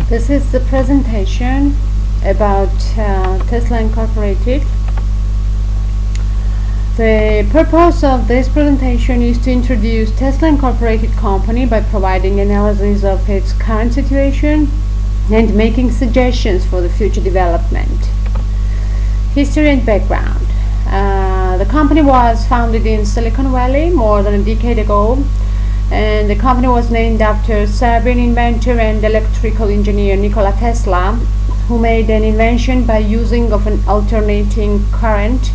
This is the presentation about Tesla Incorporated. The purpose of this presentation is to introduce Tesla Incorporated company by providing analysis of its current situation and making suggestions for the future development. History and background. The company was founded in Silicon Valley more than a decade ago, and the company was named after Serbian inventor and electrical engineer Nikola Tesla, who made an invention by using of an alternating current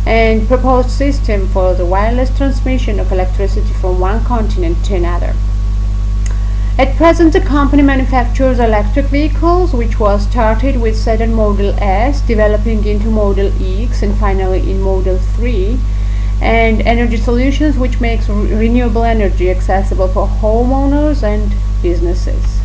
and proposed system for the wireless transmission of electricity from one continent to another. At present, the company manufactures electric vehicles, which was started with Sedan Model S, developing into Model X, and finally in Model 3, and energy solutions, which makes renewable energy accessible for homeowners and businesses.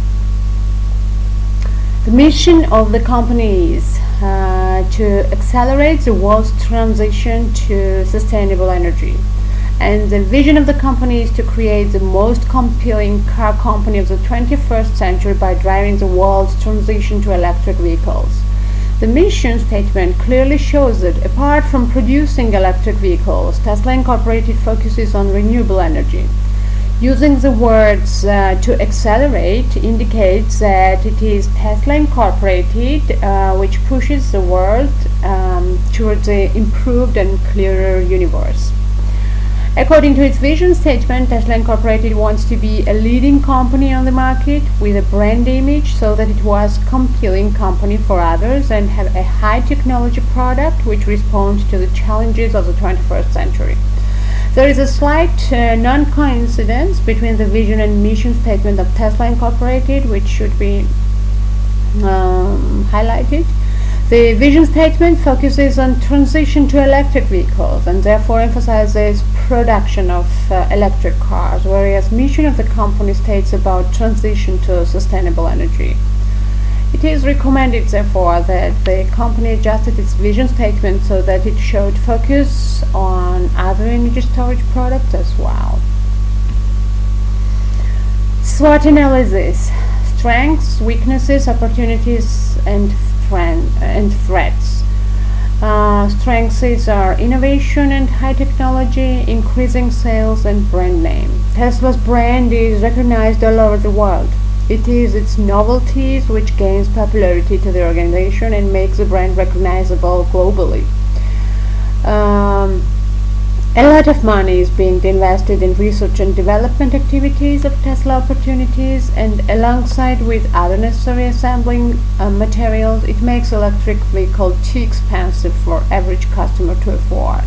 The mission of the company is to accelerate the world's transition to sustainable energy. And the vision of the company is to create the most compelling car company of the 21st century by driving the world's transition to electric vehicles. The mission statement clearly shows that apart from producing electric vehicles, Tesla Incorporated focuses on renewable energy. Using the words to accelerate indicates that it is Tesla Incorporated which pushes the world towards an improved and clearer universe. According to its vision statement, Tesla Incorporated wants to be a leading company on the market with a brand image so that it was a compelling company for others and have a high technology product which responds to the challenges of the 21st century. There is a slight non-coincidence between the vision and mission statement of Tesla Incorporated, which should be highlighted. The vision statement focuses on transition to electric vehicles and therefore emphasizes production of electric cars, whereas mission of the company states about transition to sustainable energy. It is recommended, therefore, that the company adjusted its vision statement so that it showed focus on other energy storage products as well. SWOT analysis: strengths, weaknesses, opportunities, and threats. Strengths are innovation and high technology, increasing sales, and brand name. Tesla's brand is recognized all over the world. It is its novelties which gains popularity to the organization and makes the brand recognizable globally. A lot of money is being invested in research and development activities of Tesla opportunities, and alongside with other necessary assembling materials, it makes electric vehicle too expensive for average customer to afford.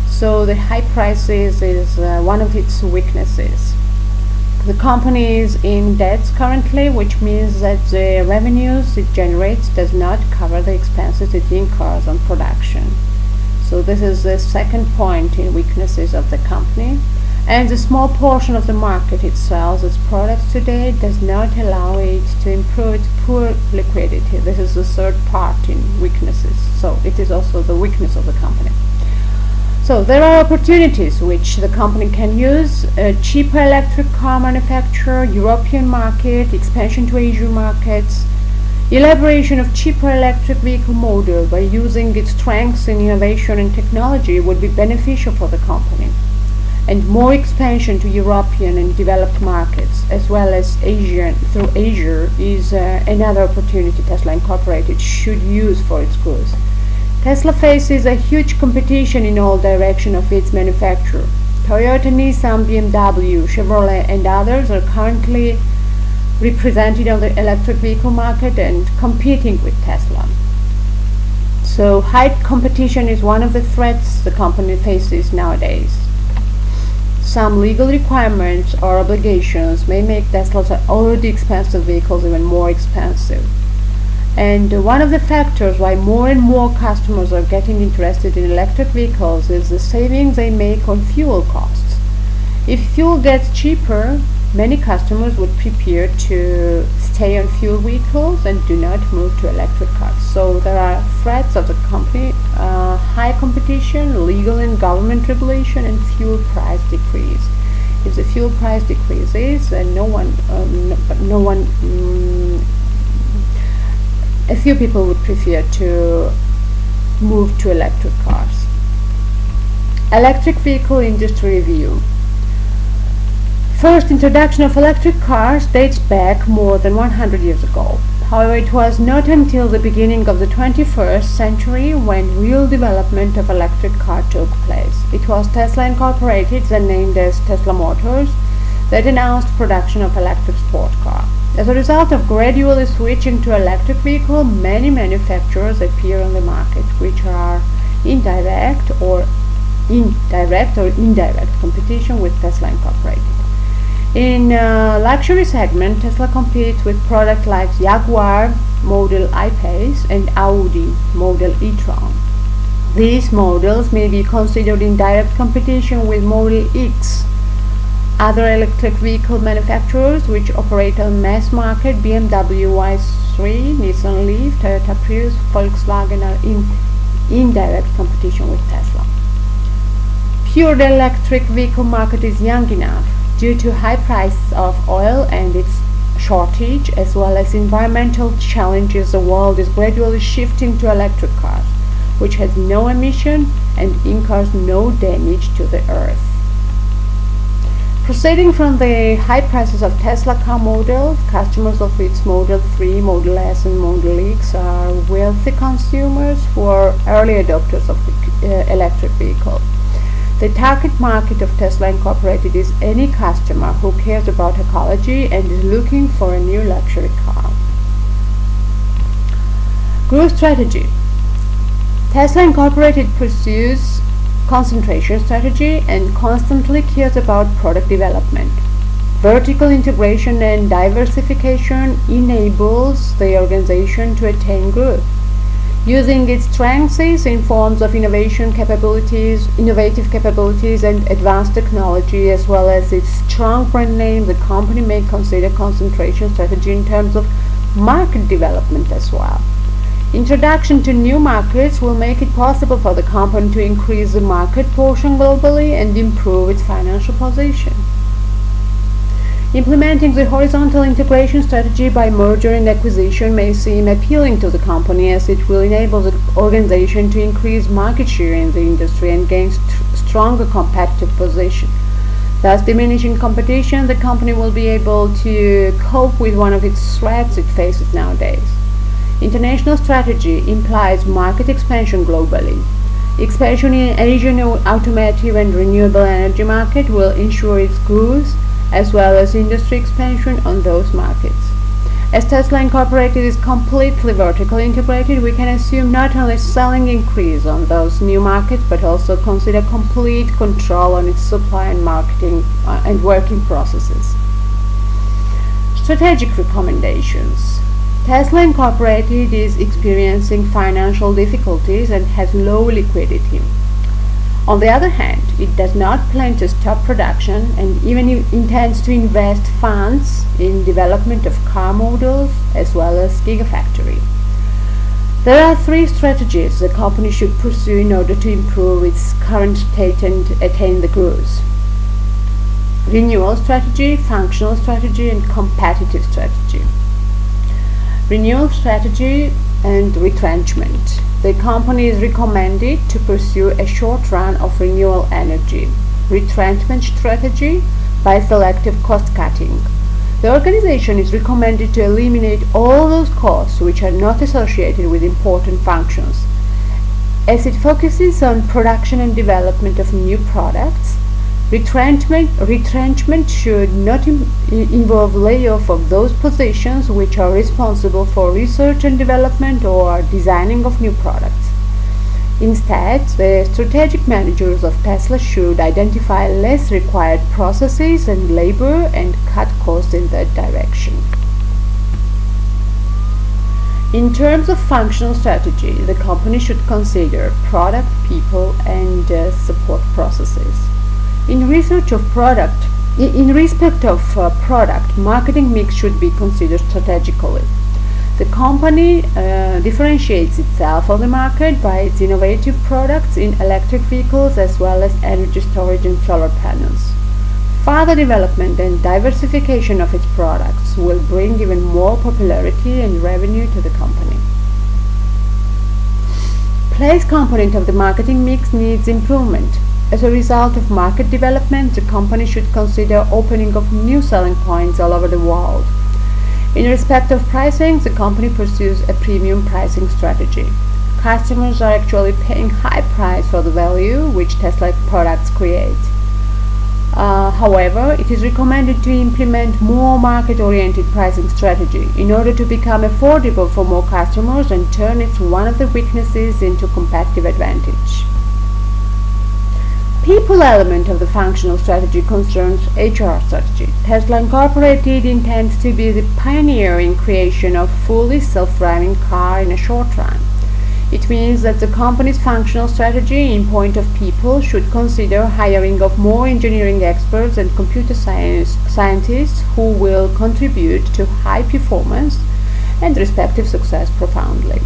So the high prices is one of its weaknesses. The company is in debts currently, which means that the revenues it generates does not cover the expenses it incurs on production. So this is the second point in weaknesses of the company. And the small portion of the market it sells its products today does not allow it to improve its poor liquidity. This is the third part in weaknesses. So it is also the weakness of the company. So there are opportunities which the company can use: a cheaper electric car manufacturer, European market, expansion to Asian markets, elaboration of cheaper electric vehicle model by using its strengths in innovation and technology would be beneficial for the company, and more expansion to European and developed markets as well as Asian through Asia is another opportunity Tesla Incorporated should use for its goods. Tesla faces a huge competition in all directions of its manufacturer. Toyota, Nissan, BMW, Chevrolet, and others are currently represented on the electric vehicle market and competing with Tesla. So high competition is one of the threats the company faces nowadays. Some legal requirements or obligations may make Tesla's already expensive vehicles even more expensive. And one of the factors why more and more customers are getting interested in electric vehicles is the savings they make on fuel costs. If fuel gets cheaper, many customers would prepare to stay on fuel vehicles and do not move to electric cars. So there are threats of the company: high competition, legal and government regulation, and fuel price decrease. If the fuel price decreases, then no one few people would prefer to move to electric cars. Electric vehicle industry review. First introduction of electric cars dates back more than 100 years ago. However, it was not until the beginning of the 21st century when real development of electric car took place. It was Tesla Incorporated, then named as Tesla Motors, that announced production of electric sport car. As a result of gradually switching to electric vehicle, many manufacturers appear on the market, which are indirect or indirect competition with Tesla Incorporated. In luxury segment, Tesla competes with products like Jaguar model I-Pace and Audi model e-tron. These models may be considered in direct competition with Model X. Other electric vehicle manufacturers which operate on mass market, BMW Y3, Nissan Leaf, Toyota Prius, Volkswagen are in indirect competition with Tesla. Pure electric vehicle market is young enough. Due to high price of oil and its shortage, as well as environmental challenges, the world is gradually shifting to electric cars, which has no emission and incurs no damage to the earth. Proceeding from the high prices of Tesla car models, customers of its Model 3, Model S and Model X are wealthy consumers who are early adopters of electric vehicles. The target market of Tesla Incorporated is any customer who cares about ecology and is looking for a new luxury car. Growth strategy. Tesla Incorporated pursues concentration strategy and constantly cares about product development. Vertical integration and diversification enables the organization to attain growth. Using its strengths in forms of innovative capabilities and advanced technology, as well as its strong brand name, the company may consider concentration strategy in terms of market development as well. Introduction to new markets will make it possible for the company to increase the market portion globally and improve its financial position. Implementing the horizontal integration strategy by merger and acquisition may seem appealing to the company, as it will enable the organization to increase market share in the industry and gain stronger competitive position. Thus, diminishing competition, the company will be able to cope with one of its threats it faces nowadays. International strategy implies market expansion globally. Expansion in Asian automotive and renewable energy market will ensure its growth, as well as industry expansion on those markets. As Tesla Incorporated is completely vertically integrated, we can assume not only selling increase on those new markets, but also consider complete control on its supply and marketing and working processes. Strategic recommendations. Tesla Incorporated is experiencing financial difficulties and has low liquidity. On the other hand, it does not plan to stop production and even intends to invest funds in development of car models as well as Gigafactory. There are three strategies the company should pursue in order to improve its current state and attain the growth: renewal strategy, functional strategy, and competitive strategy. Renewal strategy and retrenchment. The company is recommended to pursue a short run of renewable energy. Retrenchment strategy by selective cost cutting. The organization is recommended to eliminate all those costs which are not associated with important functions. As it focuses on production and development of new products, retrenchment should not involve layoff of those positions which are responsible for research and development or designing of new products. Instead, the strategic managers of Tesla should identify less required processes and labor and cut costs in that direction. In terms of functional strategy, the company should consider product, people, and support processes. In respect of product, marketing mix should be considered strategically. The company differentiates itself on the market by its innovative products in electric vehicles as well as energy storage and solar panels. Further development and diversification of its products will bring even more popularity and revenue to the company. place component of the marketing mix needs improvement. As a result of market development, the company should consider opening of new selling points all over the world. In respect of pricing, the company pursues a premium pricing strategy. Customers are actually paying high price for the value which Tesla products create. However, it is recommended to implement more market-oriented pricing strategy in order to become affordable for more customers and turn its one of the weaknesses into competitive advantage. People element of the functional strategy concerns HR strategy. Tesla Incorporated intends to be the pioneer in creation of fully self-driving car in a short run. It means that the company's functional strategy in point of people should consider hiring of more engineering experts and computer scientists who will contribute to high performance and respective success profoundly.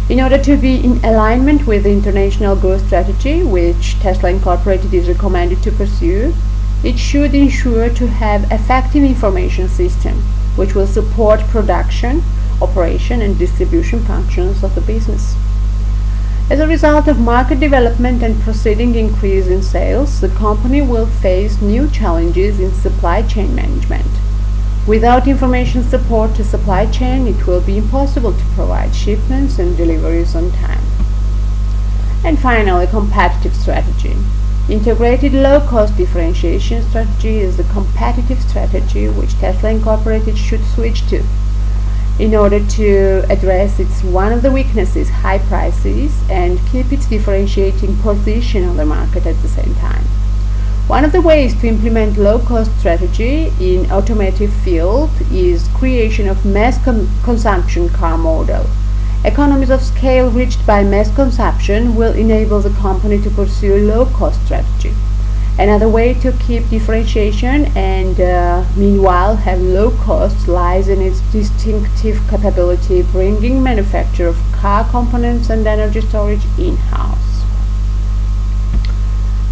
In order to be in alignment with the international growth strategy which Tesla Incorporated is recommended to pursue, it should ensure to have effective information system which will support production, operation and distribution functions of the business. As a result of market development and proceeding increase in sales, the company will face new challenges in supply chain management. Without information support to supply chain, it will be impossible to provide shipments and deliveries on time. And finally, competitive strategy. Integrated low-cost differentiation strategy is the competitive strategy which Tesla Incorporated should switch to in order to address its one of the weaknesses, high prices, and keep its differentiating position on the market at the same time. One of the ways to implement low-cost strategy in automotive field is creation of mass consumption car model. Economies of scale reached by mass consumption will enable the company to pursue low-cost strategy. Another way to keep differentiation and meanwhile have low costs lies in its distinctive capability bringing manufacture of car components and energy storage in-house.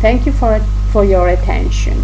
Thank you for your attention.